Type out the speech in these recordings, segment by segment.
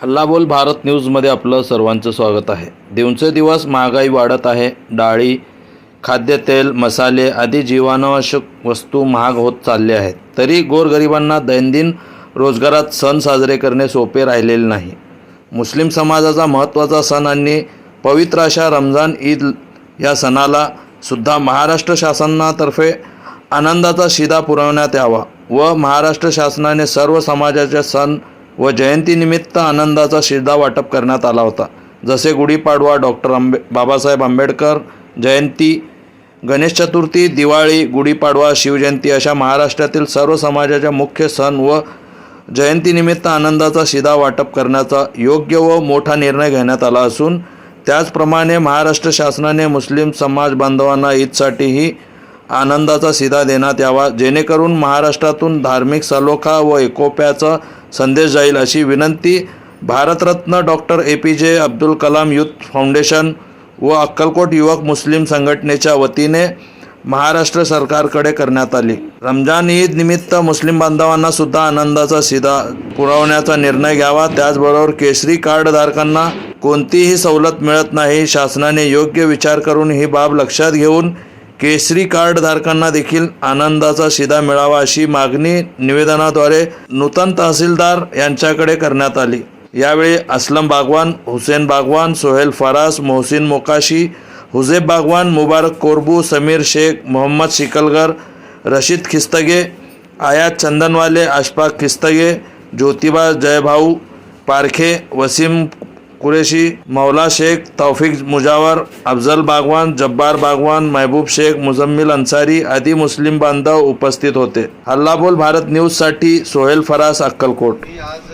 हल्लाबोल भारत न्यूजमध्ये आपलं सर्वांचं स्वागत आहे। दिवसेंदिवस महागाई वाढत आहे। डाळी, खाद्यतेल, मसाले आदी जीवनावश्यक वस्तू महाग होत चालले आहेत। तरी गोरगरिबांना दैनंदिन रोजगारात सण साजरे करणे सोपे राहिलेले नाही। मुस्लिम समाजाचा महत्त्वाचा सण आणि पवित्र अशा रमजान ईद या सणाला सुद्धा महाराष्ट्र शासनातर्फे आनंदाचा शिधा पुरवण्यात यावा व महाराष्ट्र शासनाने सर्व समाजाच्या सण व जयंतीनिमित्त आनंदाचा शिधा वाटप करण्यात आला होता। जसे गुढीपाडवा, बाबासाहेब आंबेडकर जयंती, गणेश चतुर्थी, दिवाळी, गुढीपाडवा, शिवजयंती अशा महाराष्ट्रातील सर्व समाजाच्या मुख्य सण व जयंतीनिमित्त आनंदाचा शिधा वाटप करण्याचा योग्य व मोठा निर्णय घेण्यात आला असून त्याचप्रमाणे महाराष्ट्र शासनाने मुस्लिम समाज बांधवांना ईदसाठीही आनंदाचा शिधा देण्यात यावा, जेणेकरून महाराष्ट्रातून धार्मिक सलोखा व एकोप्याचा संदेश जाईल अशी विनंती Bharat Ratna doctor APJ Abdul Kalam youth foundation व अक्कलकोट युवक मुस्लिम संघटनेच्या वतीने महाराष्ट्र सरकारकडे करण्यात आली। रमजान ईद निमित्त मुस्लिम बांधवांना सुद्धा आनंदाचा शिधा पुरवण्याचा निर्णय घ्यावा। त्याचबरोबर केसरी कार्ड धारकांना कोणतीही सवलत मिळत नाही। शासनाने योग्य विचार करून ही बाब लक्षात घेऊन केसरी कार्ड धारकांना देखील आनंदाचा शिधा मिळावा अशी मागणी निवेदनाद्वारे नूतन तहसीलदार यांच्याकडे करण्यात आली। यावेळी असलम बागवान, हुसेन बागवान, सोहेल फरास, मोहसिन मोकाशी, हुजेब बागवान, मुबारक कोरबू, समीर शेख, मोहम्मद शिकलगर, रशीद खिस्तगे, आयात चंदनवाले, अशफाक खिस्तगे, ज्योतिबा जयभाऊ पारखे, वसीम कुरेशी, मौला शेख, तौफिक मुजावर, अफजल बागवान, जब्बार बागवान, महबूब शेख, मुजम्मिल अंसारी आदी मुस्लिम बांधव उपस्थित होते। हल्लाबोल भारत न्यूजसाठी सोहेल फरास, अक्कलकोट। आज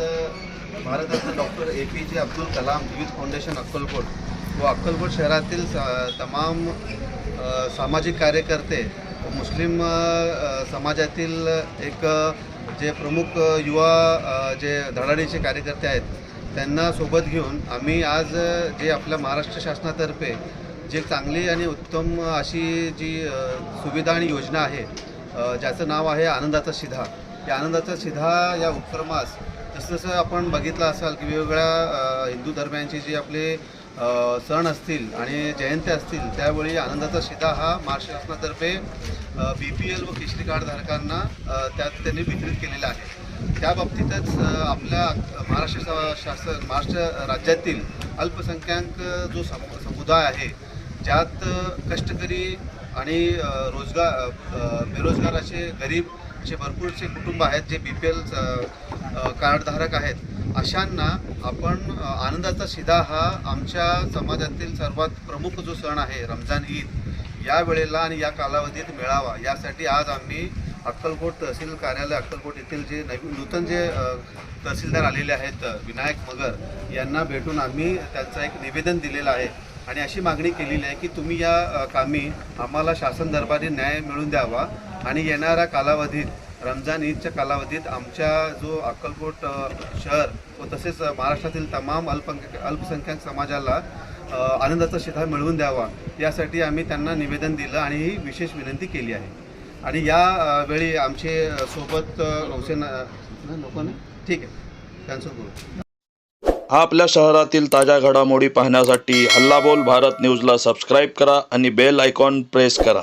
Bharat Ratna doctor APJ Abdul Kalam youth foundation Akkalkot व अक्कलकोट शहरातील तमाम सामाजिक कार्यकर्ते व मुस्लिम समाजातील एक जे प्रमुख युवा जे धडाडीचे कार्यकर्ते आहेत त्यांना सोबत घेऊन आम्ही आज जे आपल्या महाराष्ट्र शासनातर्फे जे चांगली आणि उत्तम अशी जी सुविधा आणि योजना आहे ज्याचं नाव आहे आनंदाचा शिधा। या आनंदाचा शिधा या उपक्रमास जसं आपण बघितलं असाल की वेगवेगळ्या हिंदू धर्मियांचे जे आपले सण असतील आणि जयंती असतील त्यावेळी आनंदाचा शिधा हा महाराष्ट्र शासनातर्फे BPL व केसरी कार्ड धारकांना त्यात त्यांनी वितरित केलेला आहे। त्या बाबतीतच आपल्या महाराष्ट्र राज्यातील अल्पसंख्याक जो समुदाय आहे ज्यात कष्टकरी आणि बेरोजगार असे गरीब असे भरपूरसे कुटुंब आहेत जे BPL कार्डधारक आहेत, अशांना आपण आनंदाचा शिधा हा आमच्या समाजातील सर्वात प्रमुख जो सण आहे रमजान ईद या वेळेला आणि या कालावधीत मिळावा यासाठी आज आम्ही अक्कलकोट तहसील कार्यालय अक्कलकोट येथील जे नूतन जे तहसीलदार आलेले आहेत विनायक मगर यांना भेटून आम्ही त्यांचं एक निवेदन दिलेलं आहे आणि अशी मागणी केलेली आहे की तुम्ही या कामी आम्हाला शासन दरबारी न्याय मिळवून द्यावा आणि येणाऱ्या कालावधीत रमजान ईदच्या कालावधीत आमच्या जो अक्कलकोट शहर व तसेच महाराष्ट्रातील तमाम अल्पसंख्याक समाजाला आनंदाचा शिधा मिळवून द्यावा यासाठी आम्ही त्यांना निवेदन दिलं आणि ही विशेष विनंती केली आहे। आणि या वेळी आमचे सोबत हुसेन नको ना ठीक आहे कॅन्सल करू। हा आपल्या शहरातील ताज्या घडामोडी पाहण्यासाठी हल्लाबोल भारत न्यूजला सबस्क्राईब करा आणि बेल आयकॉन प्रेस करा।